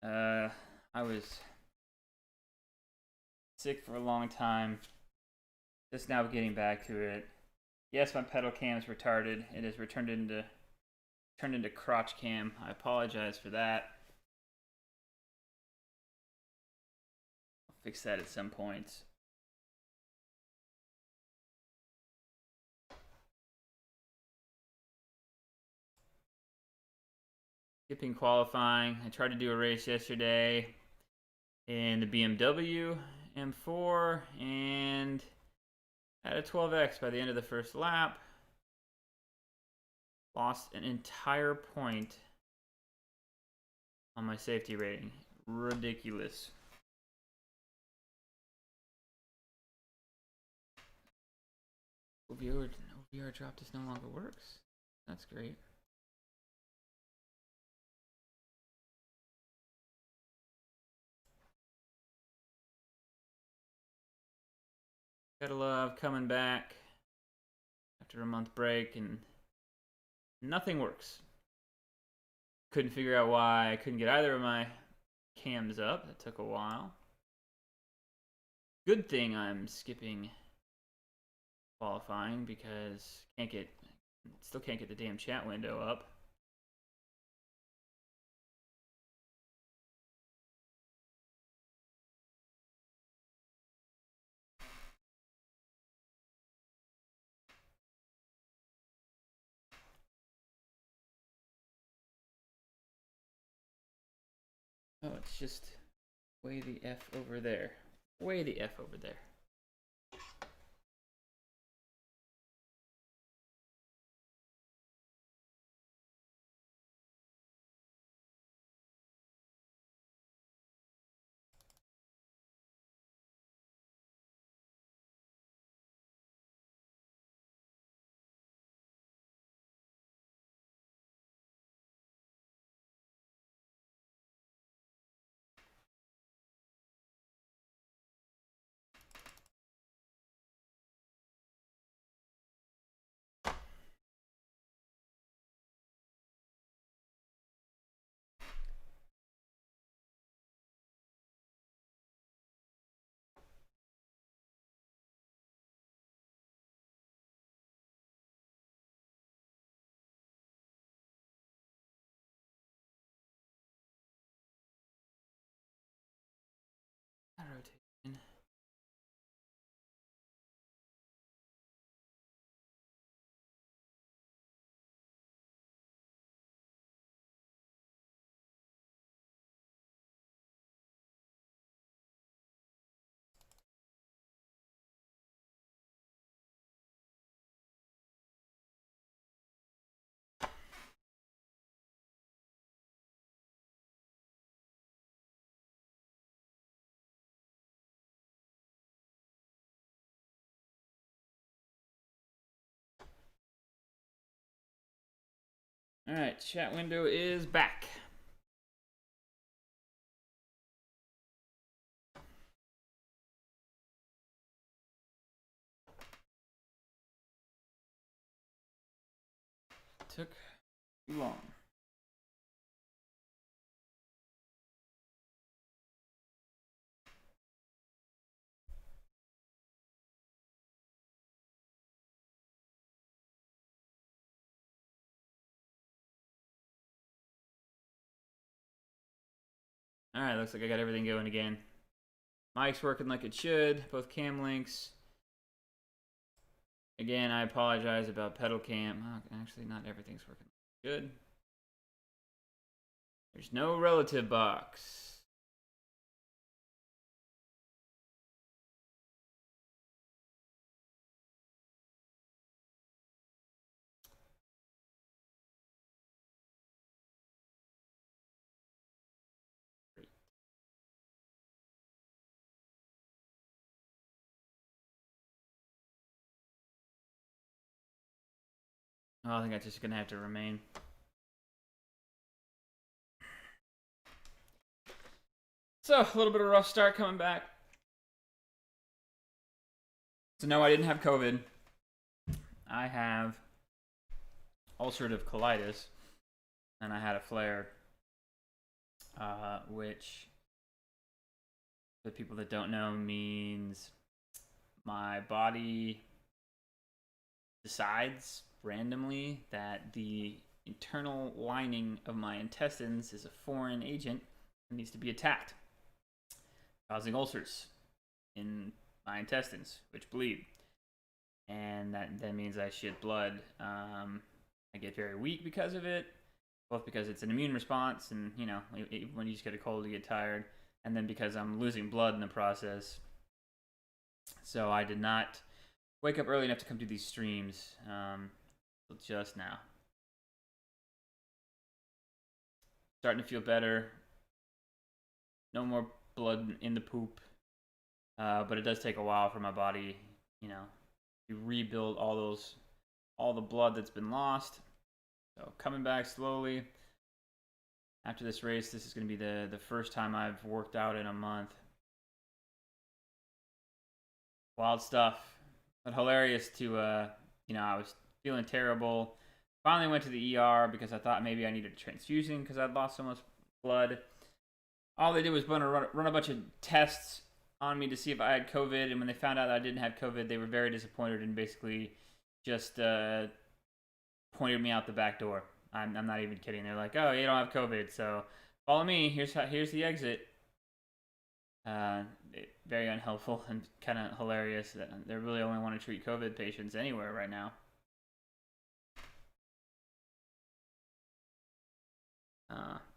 I was sick for a long time. Just now getting back to it. Yes, my pedal cam's retarded. It has turned into crotch cam. I apologize for that. I'll fix that at some point. Skipping qualifying. I tried to do a race yesterday in the BMW M4 and had a 12X by the end of the first lap. Lost an entire point on my safety rating. Ridiculous. OVR drop just no longer works. That's great. Gotta love coming back after a month break and nothing works. Couldn't figure out why I couldn't get either of my cams up. That took a while. Good thing I'm skipping qualifying because still can't get the damn chat window up. Oh, it's just way the F over there. Way the F over there. Rotation. Alright, chat window is back. Took too long. Alright, looks like I got everything going again. Mic's working like it should, both cam links. Again, I apologize about pedal cam. Oh, actually, not everything's working good. There's no relative box. Oh, I think that's just gonna have to remain. So, a little bit of a rough start coming back. So, no, I didn't have COVID. I have ulcerative colitis, and I had a flare which, for people that don't know, means my body decides randomly that the internal lining of my intestines is a foreign agent and needs to be attacked, causing ulcers in my intestines, which bleed. And that means I shit blood. I get very weak because of it, both because it's an immune response, and you know, when you just get a cold, you get tired, and then because I'm losing blood in the process. So I did not wake up early enough to come to these streams just now. Starting to feel better. No more blood in the poop, but it does take a while for my body, you know, to rebuild all the blood that's been lost. So coming back slowly. After this race, this is going to be the first time I've worked out in a month. Wild stuff, but hilarious to, you know, I was feeling terrible. Finally went to the ER because I thought maybe I needed a transfusion because I'd lost so much blood. All they did was run a bunch of tests on me to see if I had COVID, and when they found out that I didn't have COVID, they were very disappointed and basically just pointed me out the back door. I'm not even kidding. They're like, "Oh, you don't have COVID, so follow me. Here's the exit." Very unhelpful and kind of hilarious. They really only want to treat COVID patients anywhere right now.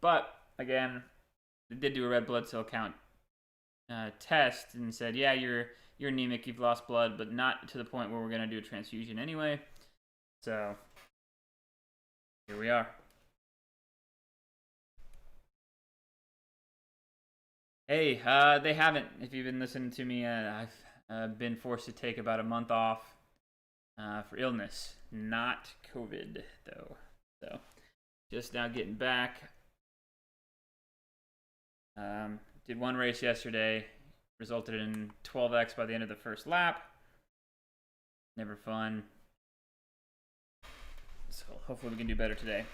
But again, they did do a red blood cell count test and said, "Yeah, you're anemic. You've lost blood, but not to the point where we're gonna do a transfusion anyway." So here we are. Hey, they haven't. If you've been listening to me, I've been forced to take about a month off for illness, not COVID though. So just now getting back. Did one race yesterday, resulted in 12x by the end of the first lap. Never fun. So hopefully we can do better today.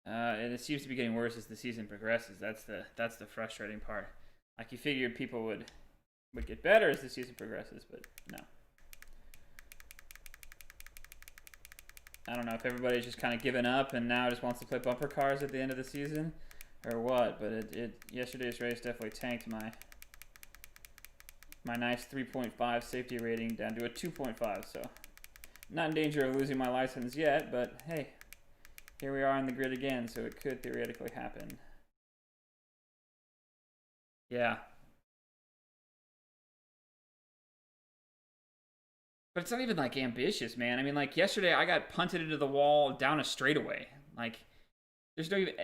And it seems to be getting worse as the season progresses. That's the frustrating part. Like you figured people would get better as the season progresses, but no. I don't know if everybody's just kind of given up and now just wants to play bumper cars at the end of the season, or what. But yesterday's race definitely tanked my nice 3.5 safety rating down to a 2.5. So not in danger of losing my license yet, but hey, here we are on the grid again, so it could theoretically happen. Yeah. But it's not even like ambitious, man. I mean, like yesterday I got punted into the wall down a straightaway. Like there's no even,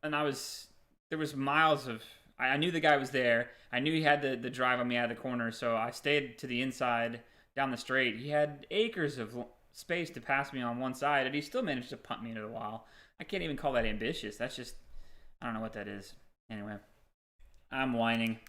and there was miles of, I knew the guy was there. I knew he had the drive on me out of the corner, so I stayed to the inside down the straight. He had acres of space to pass me on one side, and he still managed to punt me into the wall. I can't even call that ambitious. That's just, I don't know what that is. Anyway, I'm whining.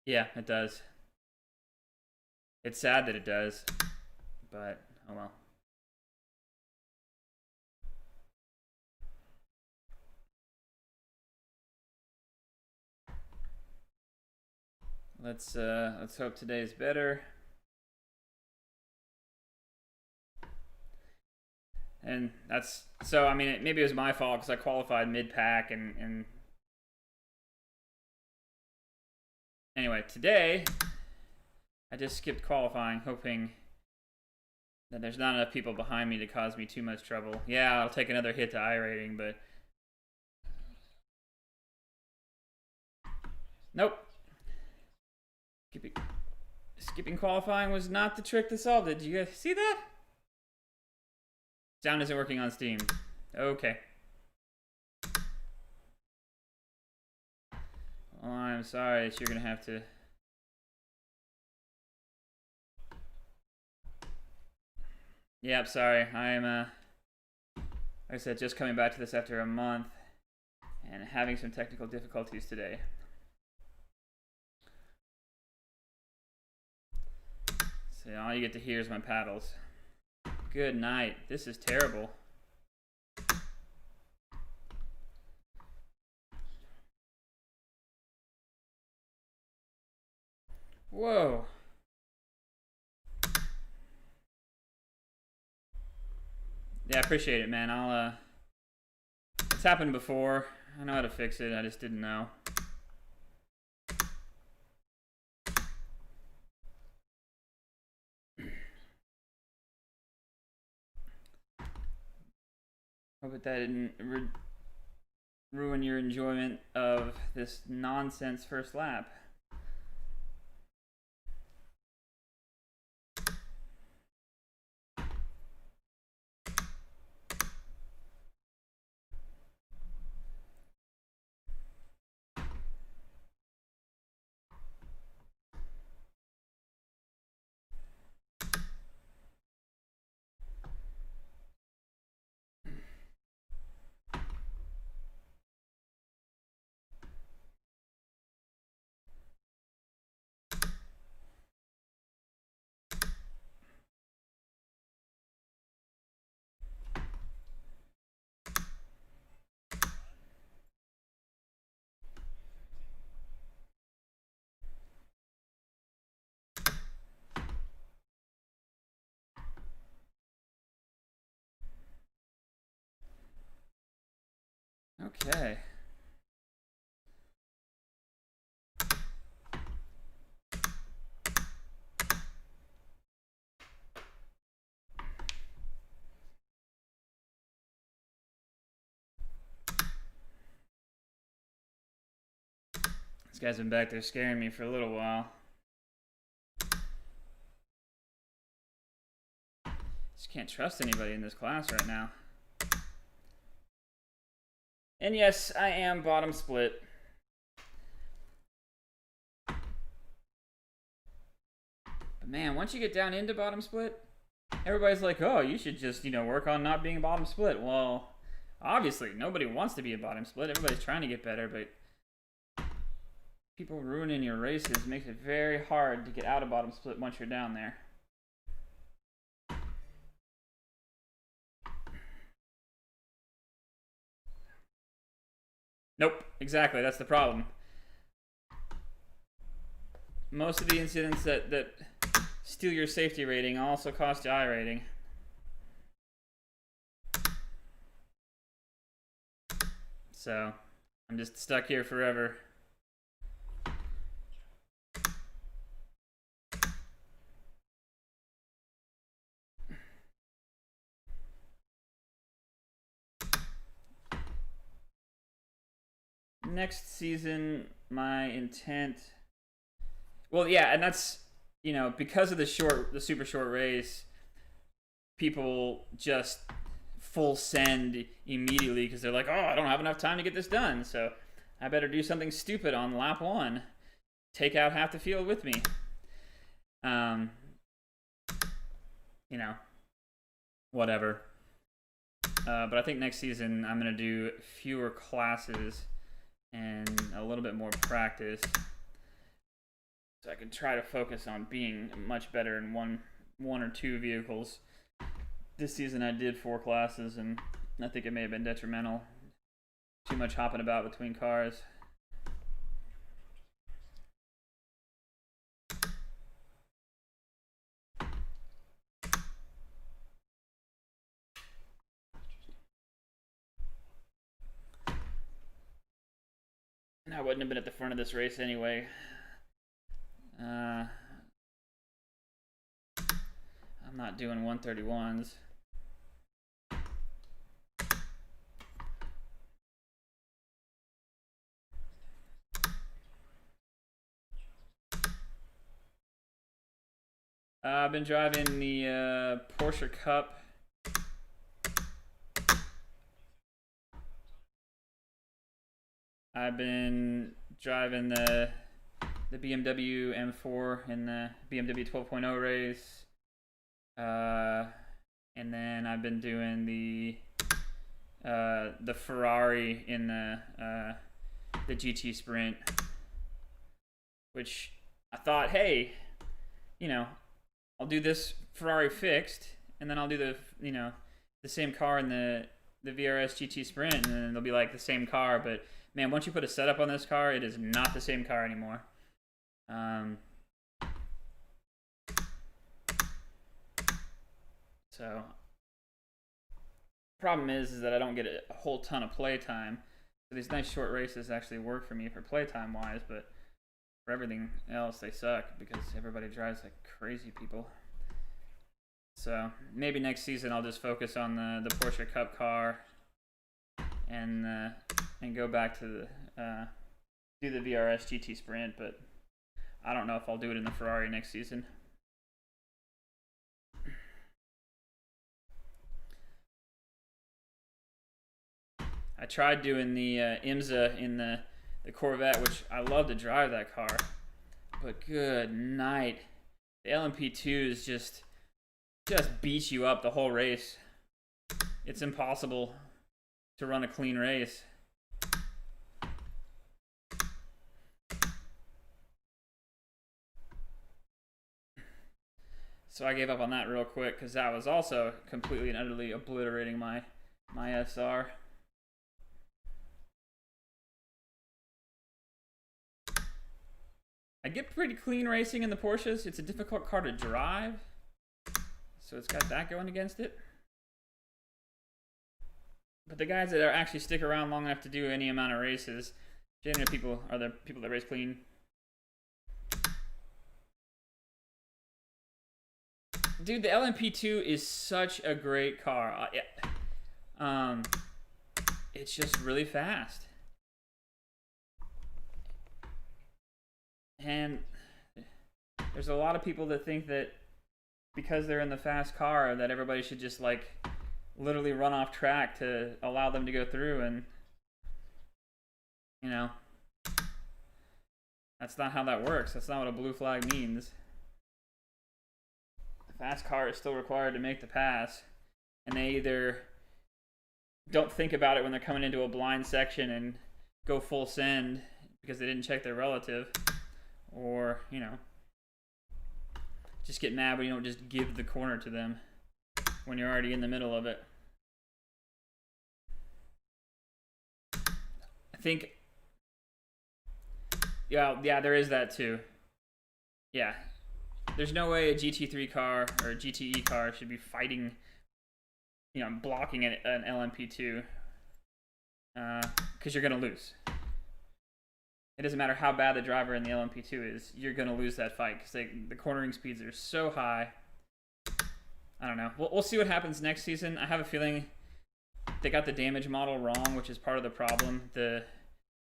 Yeah, it does. It's sad that it does, but oh well. Let's hope today is better. And that's, so I mean, maybe it was my fault because I qualified mid-pack and anyway, today I just skipped qualifying, hoping that there's not enough people behind me to cause me too much trouble. Yeah, I'll take another hit to I rating, but nope. Skipping qualifying was not the trick that solved it. Did you guys see that? Sound isn't working on Steam. Okay. Well, I'm sorry that you're gonna have to Yep, sorry. I am, like I said, just coming back to this after a month and having some technical difficulties today. So all you get to hear is my paddles. Good night. This is terrible. Whoa. Yeah, I appreciate it, man. It's happened before. I know how to fix it. I just didn't know. Hope that didn't ruin your enjoyment of this nonsense first lap. Okay. This guy's been back there scaring me for a little while. Just can't trust anybody in this class right now. And yes, I am bottom split. But man, once you get down into bottom split, everybody's like, oh, you should just, work on not being bottom split. Well, obviously, nobody wants to be a bottom split. Everybody's trying to get better, but people ruining your races makes it very hard to get out of bottom split once you're down there. Nope, exactly, that's the problem. Most of the incidents that steal your safety rating also cost you I rating. So, I'm just stuck here forever. Next season, my intent... Well, yeah, and that's, because of the super short race, people just full send immediately because they're like, oh, I don't have enough time to get this done, so I better do something stupid on lap 1. Take out half the field with me. Whatever. But I think next season I'm going to do fewer classes and a little bit more practice, so I can try to focus on being much better in one or two vehicles. This season I did 4 classes, and I think it may have been detrimental. Too much hopping about between cars. And I wouldn't have been at the front of this race anyway. I'm not doing 131s. I've been driving the Porsche Cup. I've been driving the BMW M4 in the BMW 12.0 race. and then I've been doing the Ferrari in the GT Sprint, which I thought, hey, you know, I'll do this Ferrari fixed, and then I'll do the same car in the VRS GT Sprint, and then they'll be like the same car. But man, once you put a setup on this car, it is not the same car anymore. So problem is that I don't get a whole ton of play time. So these nice short races actually work for me for playtime wise, but for everything else they suck because everybody drives like crazy people. So maybe next season I'll just focus on the Porsche Cup car and go back to do the VRS GT Sprint, but I don't know if I'll do it in the Ferrari next season. I tried doing the IMSA in the Corvette, which I love to drive that car, but good night. The LMP2s just beat you up the whole race. It's impossible to run a clean race. So I gave up on that real quick because that was also completely and utterly obliterating my SR. I get pretty clean racing in the Porsches. It's a difficult car to drive, so it's got that going against it. But the guys that actually stick around long enough to do any amount of races, generally people are the people that race clean. Dude, the LMP2 is such a great car. It's just really fast. And there's a lot of people that think that because they're in the fast car that everybody should just like literally run off track to allow them to go through, and you know, that's not how that works. That's not what a blue flag means. The fast car is still required to make the pass, and they either don't think about it when they're coming into a blind section and go full send because they didn't check their relative, or, you know, just get mad when you don't just give the corner to them when you're already in the middle of it. I think, yeah, there is that too. Yeah, there's no way a GT3 car or a GTE car should be fighting, you know, blocking an LMP2 because you're going to lose. It doesn't matter how bad the driver in the LMP2 is, you're going to lose that fight because the cornering speeds are so high. I don't know. We'll see what happens next season. I have a feeling they got the damage model wrong, which is part of the problem. The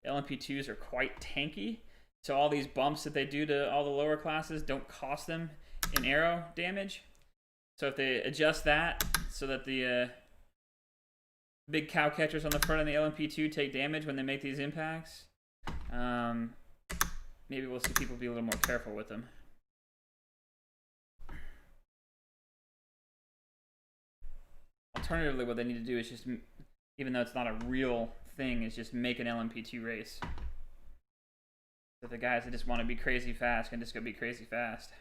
LMP2s are quite tanky, so all these bumps that they do to all the lower classes don't cost them in aero damage. So if they adjust that so that the big cow catchers on the front of the LMP2 take damage when they make these impacts, maybe we'll see people be a little more careful with them. Alternatively, what they need to do is just, even though it's not a real thing, is just make an LMP2 race. So the guys that just want to be crazy fast can just go be crazy fast.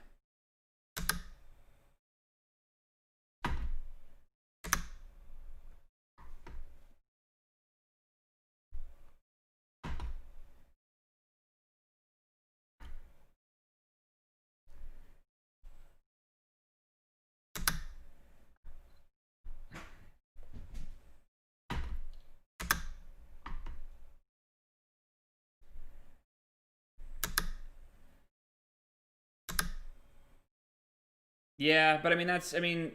Yeah, but I mean,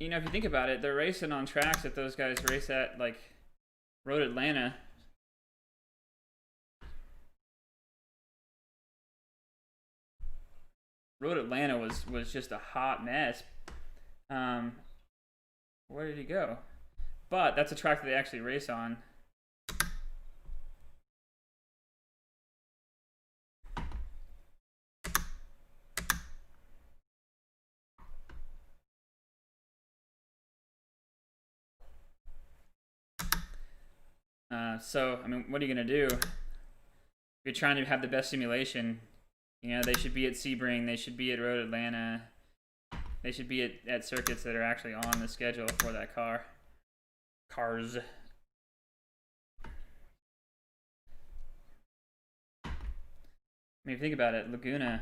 you know, if you think about it, they're racing on tracks that those guys race at, like Road Atlanta. Road Atlanta was just a hot mess. Where did he go? But that's a track that they actually race on. So, I mean, what are you going to do? If you're trying to have the best simulation, you know, they should be at Sebring, they should be at Road Atlanta, they should be at circuits that are actually on the schedule for that cars. I mean, if you think about it, Laguna's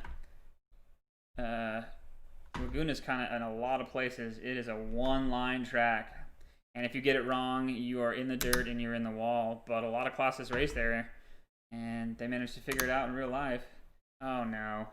kind of in a lot of places. It is a one-line track, and if you get it wrong, you are in the dirt and you're in the wall. But a lot of classes race there, and they managed to figure it out in real life. Oh no.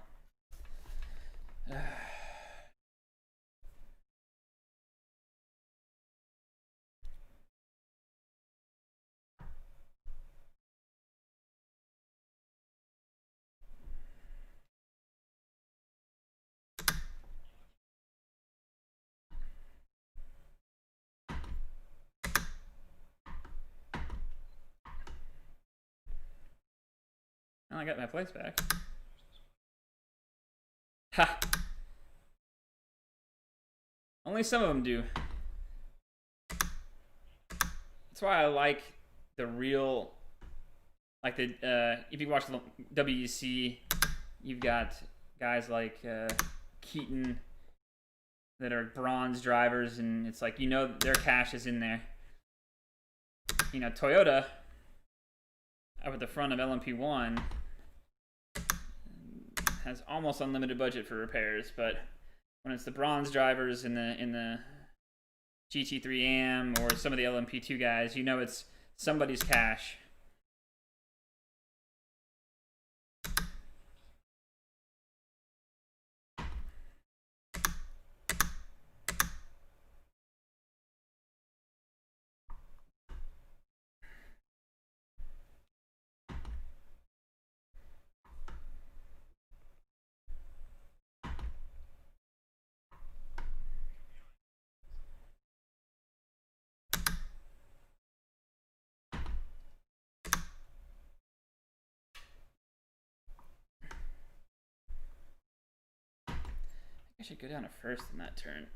Well, I got my place back. Ha! Only some of them do. That's why I like the real, like the, if you watch the WEC, you've got guys like Keaton that are bronze drivers, and it's like, you know, their cash is in there. You know, Toyota, up at the front of LMP1, has almost unlimited budget for repairs, but when it's the bronze drivers in the GT3 AM or some of the LMP2 guys, you know it's somebody's cash. I should go down to first in that turn.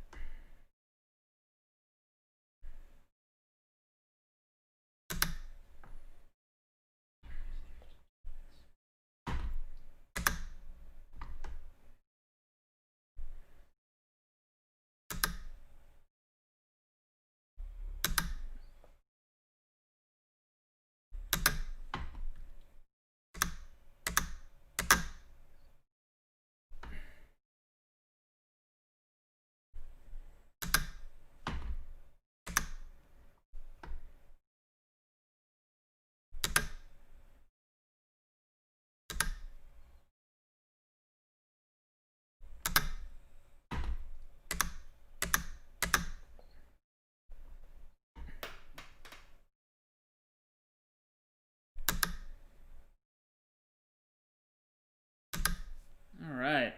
All right.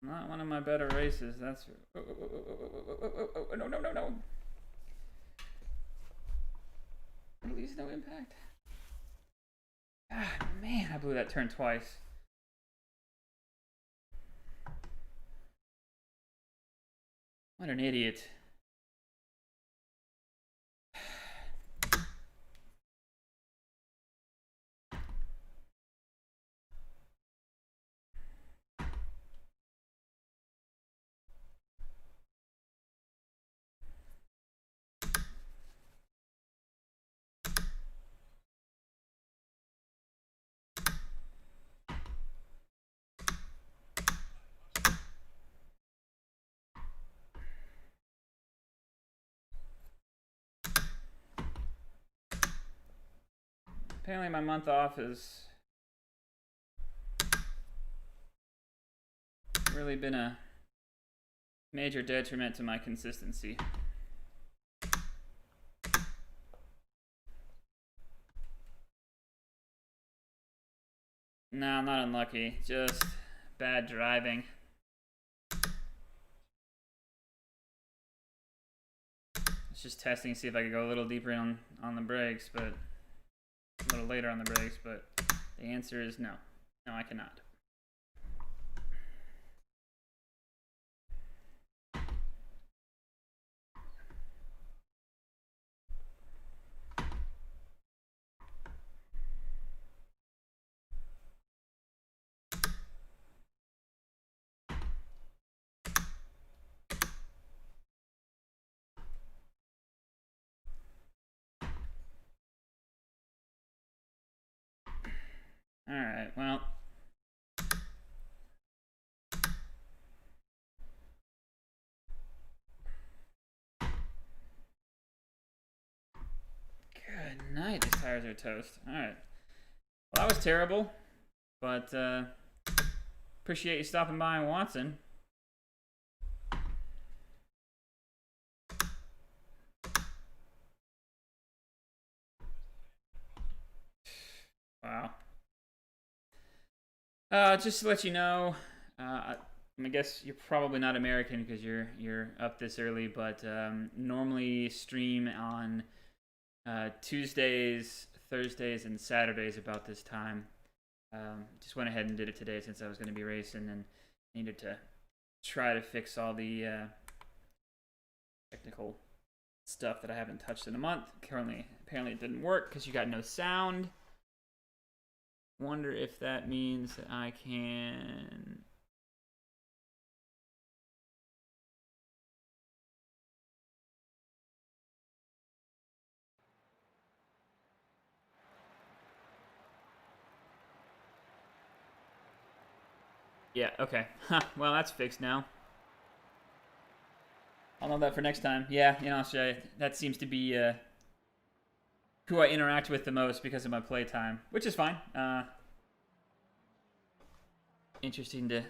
Not one of my better races, that's... No, no, no, no. At least no impact. Ah, man, I blew that turn twice. What an idiot. Apparently my month off has really been a major detriment to my consistency. No, I'm not unlucky. Just bad driving. It's just testing to see if I could go a little deeper on the brakes, but a little later on the brakes, but the answer is no. No, I cannot. Alright, well. Good night, these tires are toast. Alright. Well, that was terrible, but appreciate you stopping by in Watson. Wow. Just to let you know, I guess you're probably not American because you're up this early, but normally stream on Tuesdays, Thursdays, and Saturdays about this time. Just went ahead and did it today since I was going to be racing and needed to try to fix all the technical stuff that I haven't touched in a month. Apparently it didn't work because you got no sound. Wonder if that means that I can... Yeah, okay. Well, that's fixed now. I'll know that for next time. Yeah, in Australia, that seems to be who I interact with the most because of my playtime, which is fine. Interesting to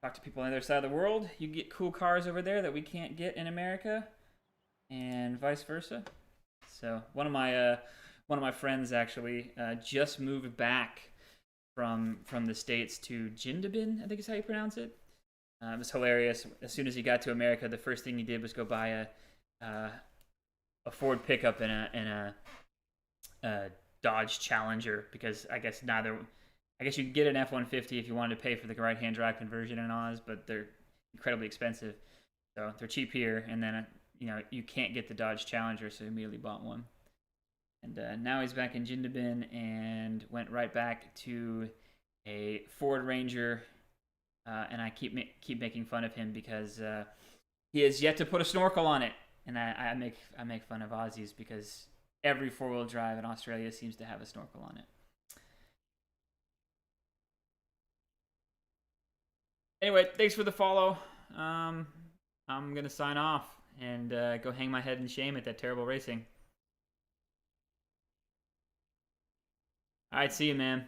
talk to people on the other side of the world. You get cool cars over there that we can't get in America, and vice versa. So one of my friends actually just moved back from the States to Jindabyne, I think is how you pronounce it. It was hilarious. As soon as he got to America, the first thing he did was go buy a Ford pickup and a Dodge Challenger, because I guess you could get an F-150 if you wanted to pay for the right-hand drive conversion in Oz, but they're incredibly expensive. So they're cheap here, and then you can't get the Dodge Challenger, so he immediately bought one. And now he's back in Jindabyne and went right back to a Ford Ranger. And I keep making fun of him because he has yet to put a snorkel on it. And I make fun of Aussies because every four-wheel drive in Australia seems to have a snorkel on it. Anyway, thanks for the follow. I'm gonna sign off and go hang my head in shame at that terrible racing. All right, see you, man.